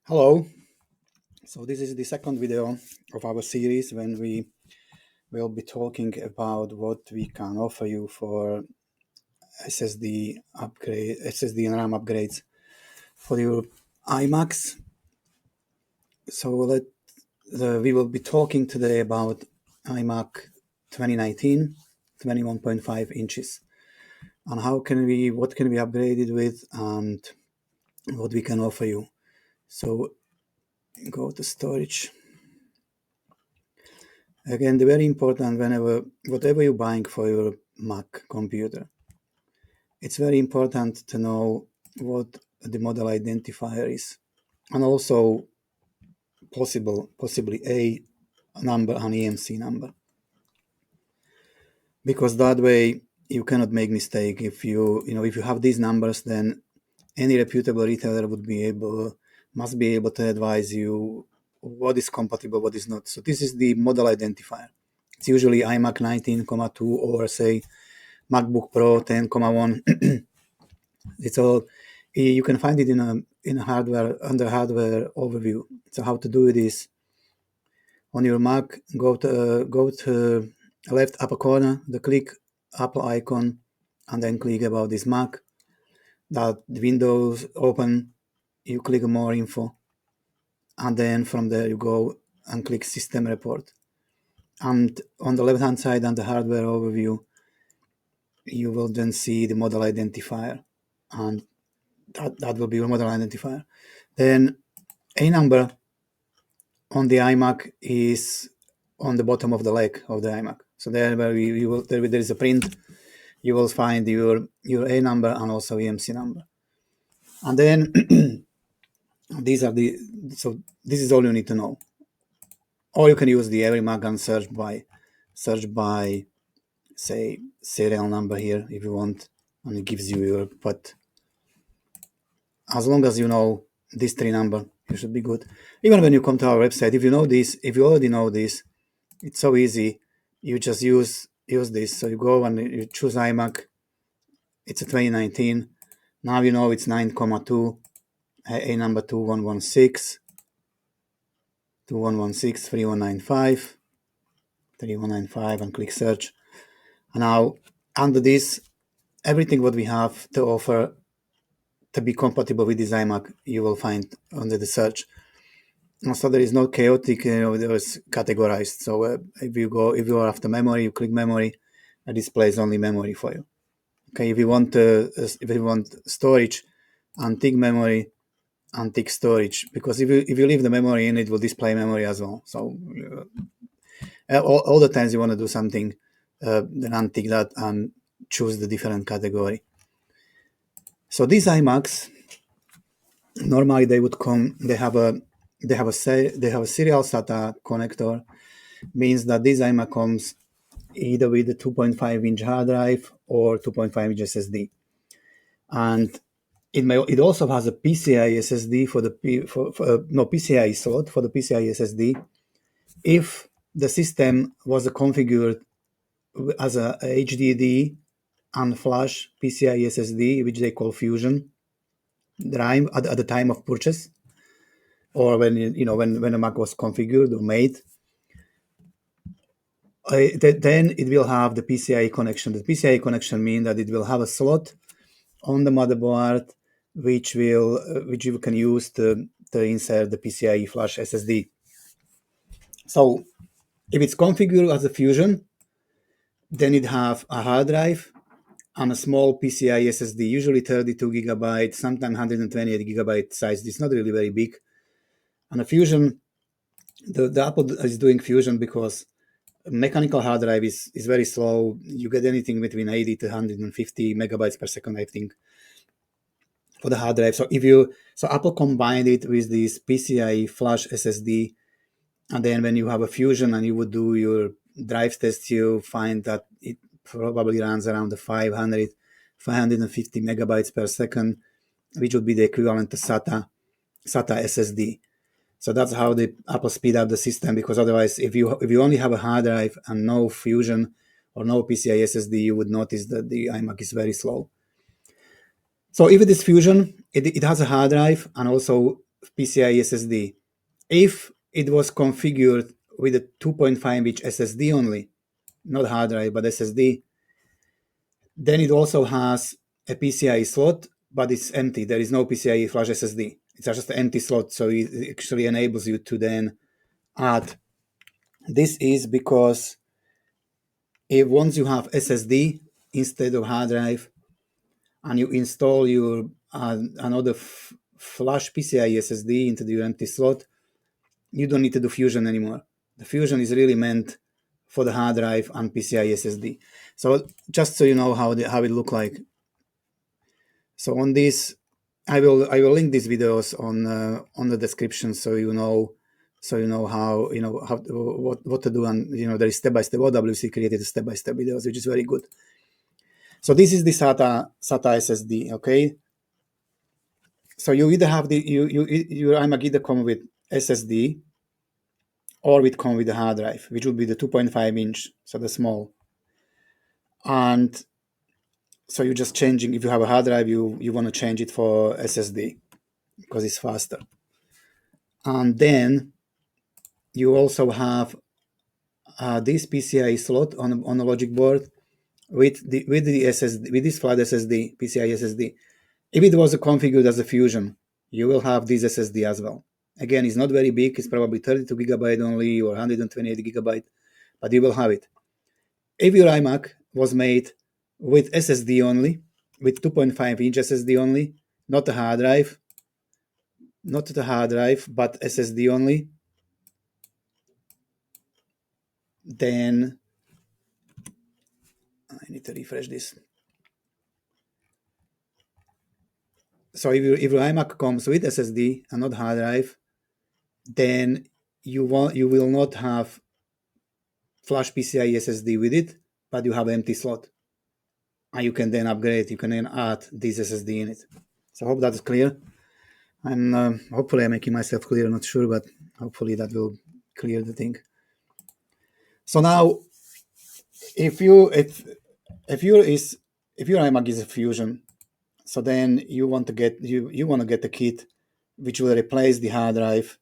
Hello. So this is the second video of our series when we will be talking about what we can offer you for SSD and RAM upgrades for your iMacs. So we will be talking today about iMac 2019, 21.5 inches, and what can we upgrade it with, and what we can offer you. So go to storage. Again, the very important whatever you're buying for your Mac computer, it's very important to know what the model identifier is, and also possibly a number and EMC number, because that way you cannot make mistake. If you have these numbers, then any reputable retailer must be able to advise you what is compatible, what is not. So this is the model identifier. It's usually iMac19, 2 or say MacBook Pro 10,1. It's all, you can find it in hardware, under hardware overview. So how to do it is, on your Mac, go to left upper corner, click Apple icon, and then click about this Mac. That Windows open, you click more info, and then from there you go and click system report. And on the left hand side, under hardware overview, you will then see the model identifier, and that will be your model identifier. Then a number on the iMac is on the bottom of the leg of the iMac. So there where there is a print, you will find your A number and also EMC number. And then this is all you need to know. Or you can use the every Mac and search by say serial number here if you want, and it gives you your, but as long as you know these three number, you should be good. Even when you come to our website, if you already know this, it's so easy. You just use this. So you go and you choose iMac. It's a 2019. Now you know it's 9,2, A number 2116, 2116, 3195, 3195, and click search. And now under this, everything what we have to offer to be compatible with this iMac, you will find under the search. So there is no chaotic, there is categorized. So if you are after memory, you click memory, it displays only memory for you. Okay, if you want storage, untick memory, untick storage, because if you leave the memory in, it will display memory as well. So all the times you want to do something, then untick that and choose the different category. So these iMacs, normally they would come. They have a serial SATA connector, means that this iMac comes either with a 2.5-inch hard drive or 2.5-inch SSD, and it also has a PCI SSD PCI slot for the PCI SSD. If the system was configured as a HDD and flash PCI SSD, which they call Fusion drive at the time of purchase, or when a Mac was configured or made, then it will have the PCI connection. The PCI connection means that it will have a slot on the motherboard which you can use to insert the PCI flash SSD. So if it's configured as a Fusion, then it have a hard drive and a small PCI SSD, usually 32 gigabyte, sometimes 128 gigabyte size. It's not really very big. And a Fusion, the Apple is doing Fusion because mechanical hard drive is very slow. You get anything between 80 to 150 megabytes per second, I think, for the hard drive. So Apple combined it with this PCI flash SSD, and then when you have a Fusion and you would do your drive test, you find that it probably runs around the 550 megabytes per second, which would be the equivalent to SATA SSD. So that's how the Apple speed up the system, because otherwise, if you only have a hard drive and no Fusion or no PCI SSD, you would notice that the iMac is very slow. So if it is Fusion, it has a hard drive and also PCI SSD. If it was configured with a 2.5 inch SSD only, not hard drive, but SSD, then it also has a PCI slot, but it's empty. There is no PCI flash SSD. It's just an empty slot, so it actually enables you to then add. This is because if once you have SSD instead of hard drive, and you install your another flash PCI SSD into your empty slot, you don't need to do fusion anymore. The fusion is really meant for the hard drive and PCI SSD. So just so you know how it look like. So on this, I will link these videos on the description, so you know how what to do, and there is step-by-step. OWC created step-by-step videos, which is very good. So this is the SATA SSD, okay. So you either have your iMac either come with SSD or it come with the hard drive, which would be the 2.5 inch, so the small. And so you're just changing. If you have a hard drive, you want to change it for SSD because it's faster. And then you also have this PCI slot on a logic board with the SSD, with this flat SSD, PCI SSD. If it was configured as a fusion, you will have this SSD as well. Again, it's not very big. It's probably 32 gigabyte only or 128 gigabyte, but you will have it. If your iMac was made with SSD only, with 2.5 inch SSD only, not the hard drive, but SSD only, then I need to refresh this. So if your iMac comes with SSD and not hard drive, then you will not have flash PCI SSD with it, but you have empty slot, and you can then upgrade. You can then add this SSD in it. So I hope that is clear. And hopefully I'm making myself clear. I'm not sure, but hopefully that will clear the thing. So now, if your iMac is a fusion, so then you want to get the kit which will replace the hard drive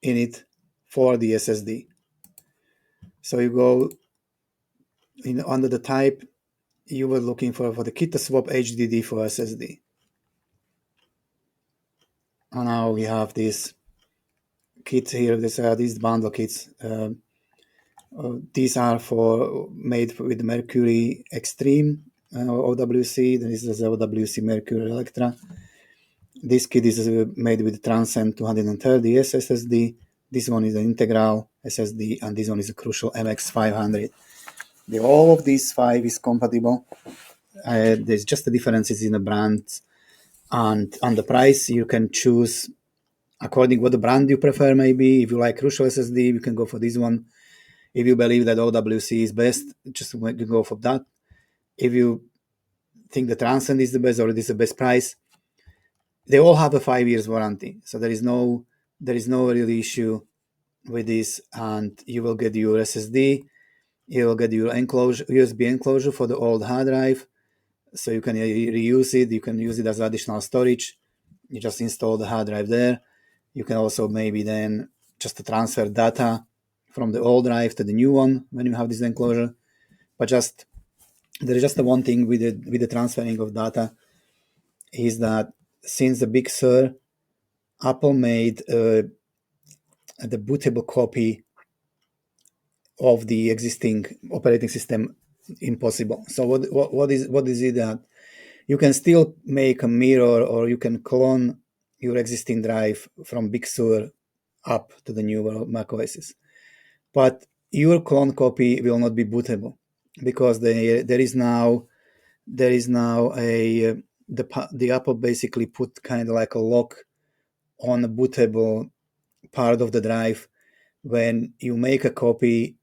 in it for the SSD. So you go under the type, you were looking for the kit to swap HDD for SSD. And now we have this kit here. These bundle kits. These are made with Mercury Extreme OWC. This is OWC Mercury Electra. This kit is made with Transcend 230 SSD. This one is an integral SSD, and this one is a Crucial MX500. All of these 5 is compatible. There's just the differences in the brands and the price. You can choose according what the brand you prefer. Maybe if you like Crucial SSD, you can go for this one. If you believe that OWC is best, just you go for that. If you think the Transcend is the best or it is the best price, they all have a 5 years warranty. So there is no real issue with this, and you will get your SSD. You will get your USB enclosure for the old hard drive, so you can reuse it. You can use it as additional storage. You just install the hard drive there. You can also maybe then just transfer data from the old drive to the new one when you have this enclosure. But there is just the one thing with the transferring of data is that since the Big Sur, Apple made the bootable copy of the existing operating system impossible. So what is it that you can still make a mirror, or you can clone your existing drive from Big Sur up to the newer Mac OSs, but your clone copy will not be bootable because there is now the Apple basically put kind of like a lock on a bootable part of the drive. When you make a copy,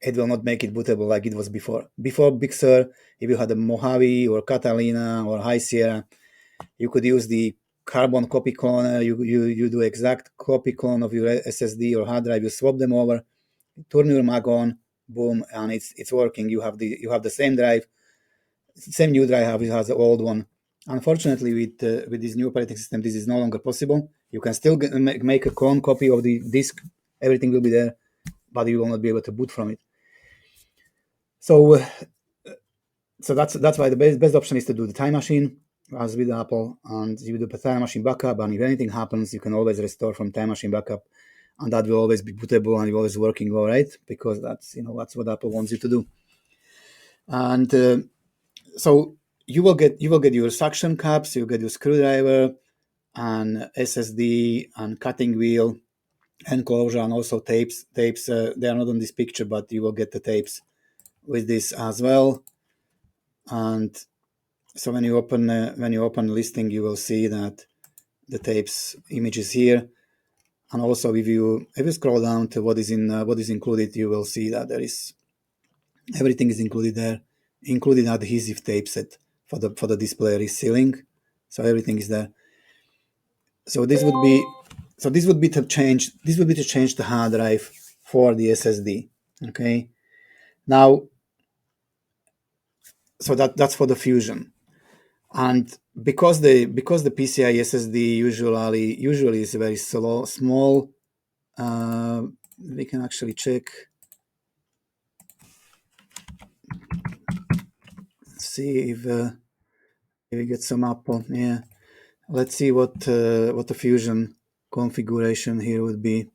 it will not make it bootable like it was before. Before Big Sur, if you had a Mojave or Catalina or High Sierra, you could use the carbon copy cloner. You do exact copy clone of your SSD or hard drive. You swap them over, turn your Mac on, boom, and it's working. You have the same drive, same new drive as the old one, Unfortunately, with this new operating system, this is no longer possible. You can still make a clone copy of the disk. Everything will be there, but you will not be able to boot from it. So that's why the best option is to do the time machine, as with Apple, and you do the time machine backup. And if anything happens, you can always restore from time machine backup, and that will always be bootable and always working all right, because that's what Apple wants you to do. And so you will get your suction cups, you get your screwdriver, and SSD, and cutting wheel, enclosure, and also tapes. They are not on this picture, but you will get the tapes with this as well. And so when you open the listing, you will see that the tapes image is here. And also, if you scroll down to what is included, you will see that everything is included there, including adhesive tape set for the display resealing. So everything is there. So this would be to change the hard drive for the SSD. Okay. Now, so that's for the Fusion. And because the PCI SSD usually is very small, we can actually check. See if we get some Apple. Yeah, let's see what the Fusion configuration here would be.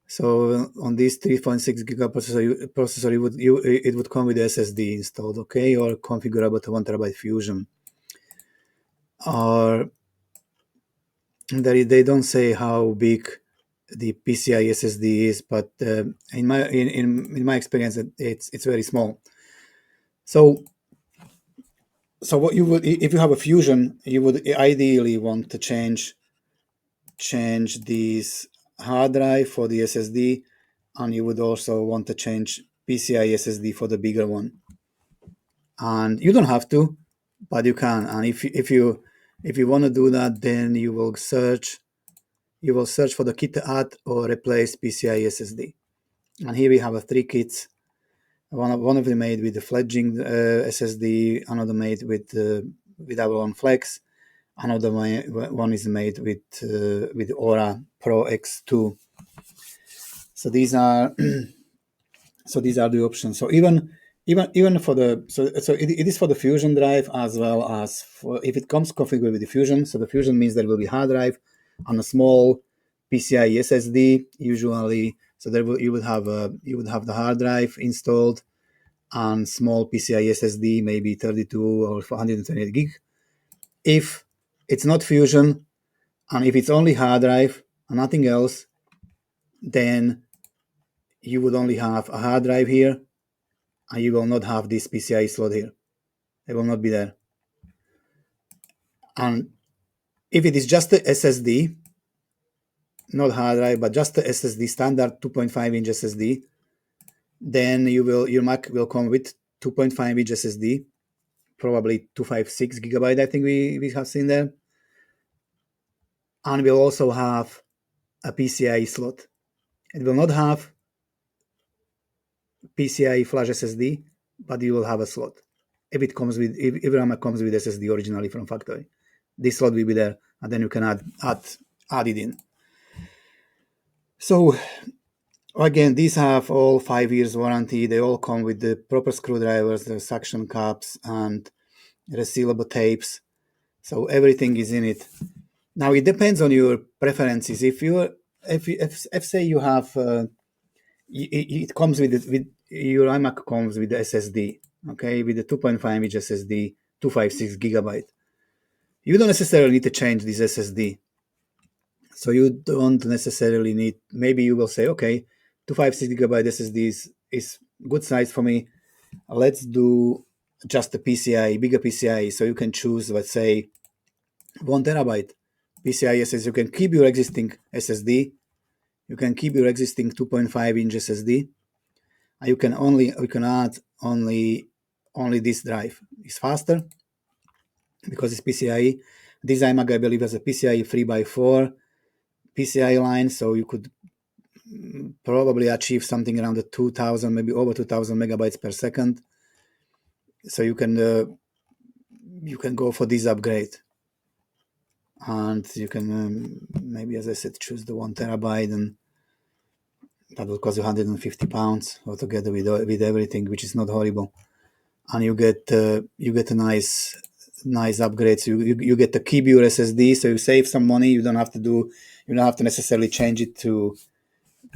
So on this 3.6 gigabyte processor, it would come with SSD installed, okay, or configurable to 1 terabyte Fusion. Or they don't say how big the PCI SSD is, but in my experience, it's very small. So what you would, if you have a Fusion, you would ideally want to change this hard drive for the SSD, and you would also want to change PCI SSD for the bigger one. And you don't have to, but you can. And if you want to do that, then you will search for the kit to add or replace PCI SSD. And here we have 3 kits. One of them made with the fledgling SSD, another made with our own Flex, another one is made with Aura Pro X2. So these are the options. So even for the it is for the Fusion drive, as well as for if it comes configured with the Fusion. So the Fusion means there will be hard drive and a small PCI SSD usually. So you would have the hard drive installed and small PCI SSD, maybe 32 or 428 gig. If it's not Fusion, and if it's only hard drive and nothing else, then you would only have a hard drive here, and you will not have this PCI slot here. It will not be there. And if it is just the SSD, not hard drive, but just the SSD, standard 2.5-inch SSD, then your Mac will come with 2.5-inch SSD, probably 256 gigabyte, I think we have seen there. And we'll also have a PCI slot. It will not have PCI flash SSD, but you will have a slot. If your Mac comes with SSD originally from factory, this slot will be there, and then you can add it in. So again, these have all 5 years warranty. They all come with the proper screwdrivers, the suction cups, and resealable tapes. So everything is in it. Now it depends on your preferences. If say you have it comes with your iMac comes with the SSD, okay, with the 2.5-inch SSD, 256 gigabyte. You don't necessarily need to change this SSD. So you don't necessarily need, maybe you will say, okay, 256 gigabyte SSD is good size for me. Let's do just the PCI, bigger PCI. So you can choose, let's say, 1 terabyte PCI SSD. You can keep your existing SSD. You can keep your existing 2.5-inch SSD. And you can add only this drive. It's faster because it's PCIe. This iMac, I believe, has a PCIe 3x4 PCI line, so you could probably achieve something around the 2,000, maybe over 2,000 megabytes per second. So you can you can go for this upgrade, and you can maybe, as I said, choose the 1 TB, and that will cost you £150 altogether with everything, which is not horrible. And you get a nice upgrade. So you get to keep your SSD, so you save some money. You don't have to necessarily change it to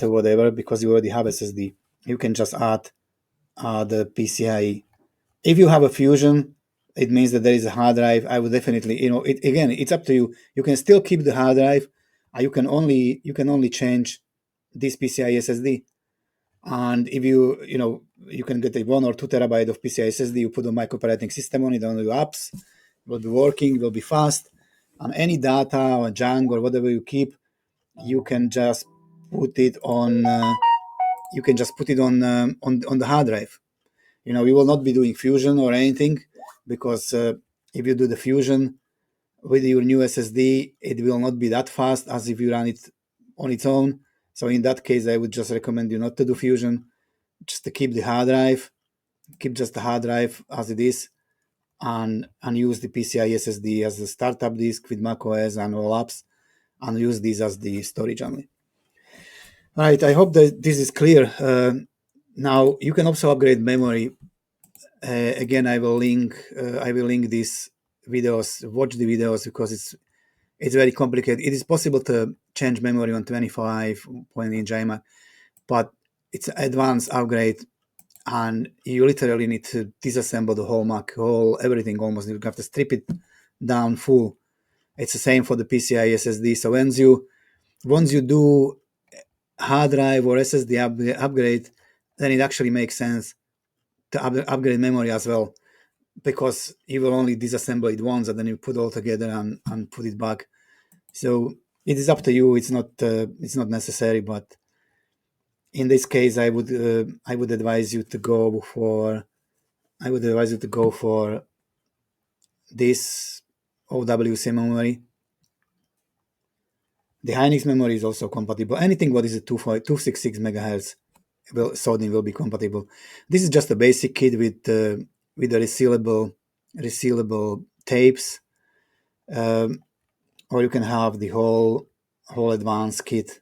whatever, because you already have SSD. You can just add the PCIe. If you have a Fusion, it means that there is a hard drive. I would definitely, again, it's up to you. You can still keep the hard drive. You can only change this PCI SSD. And if you can get a 1 or 2 TB of PCI SSD. You put a micro operating system on it, on your apps, it will be working, it will be fast. And any data or junk or whatever you keep, you can just put it on. On the hard drive. We will not be doing Fusion or anything, because if you do the Fusion with your new SSD, it will not be that fast as if you run it on its own. So in that case, I would just recommend you not to do Fusion, just to keep the hard drive, keep just the hard drive as it is, and use the PCI SSD as the startup disk with macOS and all apps, and use these as the storage only. All right, I hope that this is clear. Now you can also upgrade memory. Again, I will link these videos. Watch the videos, because it's very complicated. It is possible to change memory on 25-point-inch iMac, but it's an advanced upgrade, and you literally need to disassemble the whole Mac, everything almost. You have to strip it down full. It's the same for the PCI SSD. So once you do hard drive or SSD upgrade, then it actually makes sense to upgrade memory as well, because you will only disassemble it once, and then you put it all together and put it back. So it is up to you. It's not necessary, but in this case, I would advise you to go for this OWC memory. The Hynix memory is also compatible. Anything what is a 266 megahertz SODIMM will be compatible. This is just a basic kit with the resealable tapes, or you can have the whole advanced kit,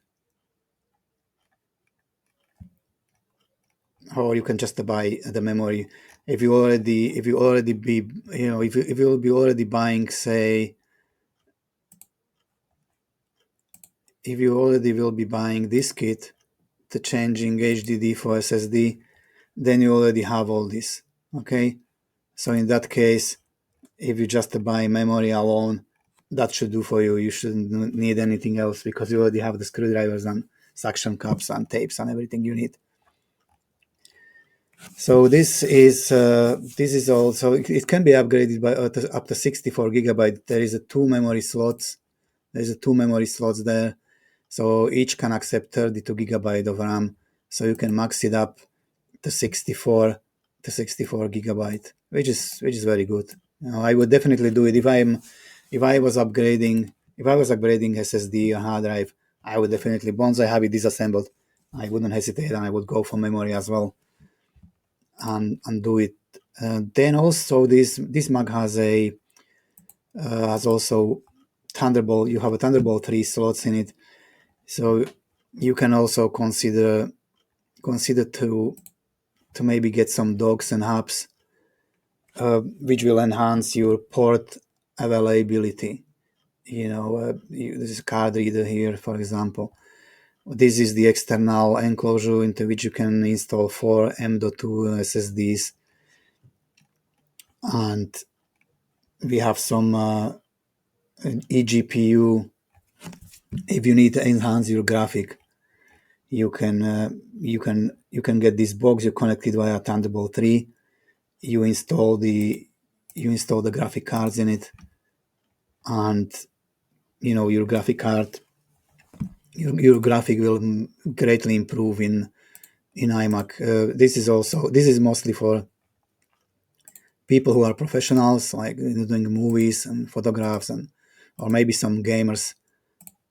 or you can just buy the memory. If you will be already buying, say, if you already will be buying this kit to changing HDD for SSD, then you already have all this. Okay, so in that case, if you just buy memory alone, that should do for you. You shouldn't need anything else, because you already have the screwdrivers and suction cups and tapes and everything you need. So this is also, it can be upgraded by up to 64 gigabyte. There is two memory slots. There's two memory slots there, so each can accept 32 gigabyte of RAM. So you can max it up to 64 gigabyte, which is very good. I would definitely do it if I was upgrading SSD or hard drive. I would definitely, once I have it disassembled, I wouldn't hesitate, and I would go for memory as well, and do it. Then also this Mac has also Thunderbolt. You have a Thunderbolt 3 slots in it, so you can also consider to maybe get some docks and hubs, which will enhance your port availability. This is a card reader here, for example. This is the external enclosure into which you can install 4 M.2 SSDs, and we have some eGPU. If you need to enhance your graphic, you can get this box. You connect it via Thunderbolt 3. You install the graphic cards in it, and your graphic card, your graphic will greatly improve in iMac. This is mostly for people who are professionals, like doing movies and photographs, or maybe some gamers.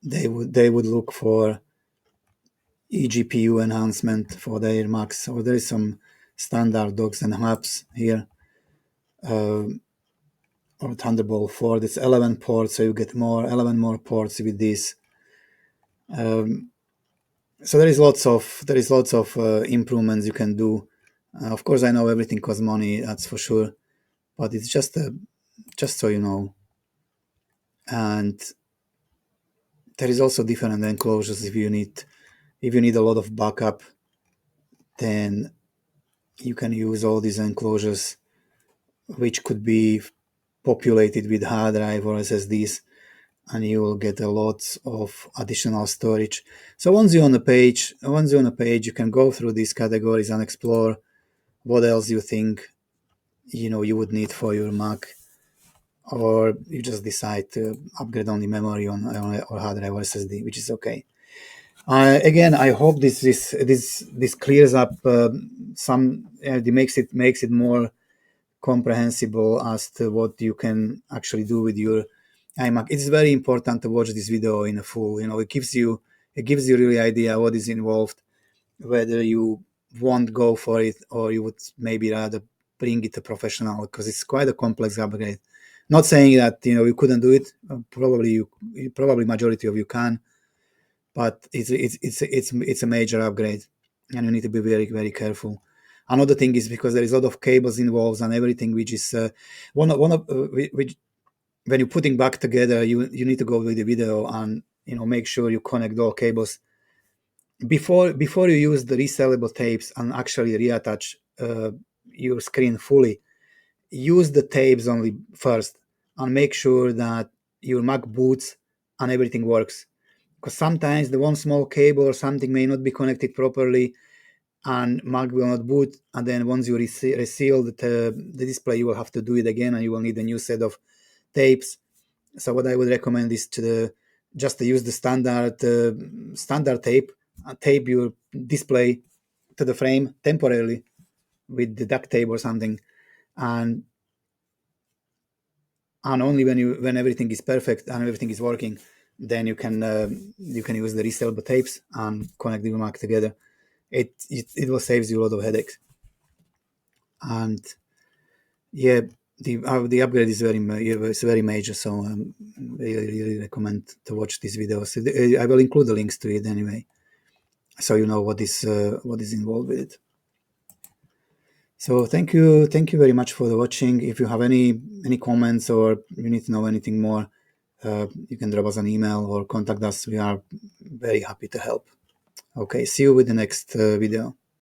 They would look for eGPU enhancement for their Macs. So there is some standard docks and hubs here. or Thunderbolt 4. It's 11 ports, so you get 11 more ports with this. So there is lots of improvements you can do. Of course, I know everything costs money, that's for sure, but it's just so you know. And there is also different enclosures. If you need a lot of backup, then you can use all these enclosures, which could be populated with hard drive or SSDs, and you will get a lot of additional storage. So once you're on a page, you can go through these categories and explore what else you think you would need for your Mac, or you just decide to upgrade only memory or hard drive or SSD, which is okay. Again, I hope this clears up some. It makes it more comprehensible as to what you can actually do with your iMac. It's very important to watch this video in a full. It gives you really idea what is involved, whether you won't go for it or you would maybe rather bring it to professional, because it's quite a complex upgrade. Not saying that you couldn't do it. Probably majority of you can, but it's a major upgrade, and you need to be very, very careful. Another thing is because there is a lot of cables involved and everything, which is one of which when you're putting back together, you need to go with the video and make sure you connect all cables before you use the resellable tapes and actually reattach your screen fully. Use the tapes only first and make sure that your Mac boots and everything works, because sometimes the one small cable or something may not be connected properly and Mac will not boot, and then once you reseal the display, you will have to do it again and you will need a new set of tapes. So what I would recommend is just to use the standard tape and tape your display to the frame temporarily with the duct tape or something, and only when everything is perfect and everything is working, then you can use the resellable tapes and connect the Mac together. It will save you a lot of headaches. And yeah, the upgrade is it's very major, so really recommend to watch these videos. I will include the links to it anyway, so you know what is involved with it. So thank you very much for the watching. If you have any comments or you need to know anything more, you can drop us an email or contact us. We are very happy to help. Okay, see you with the next video.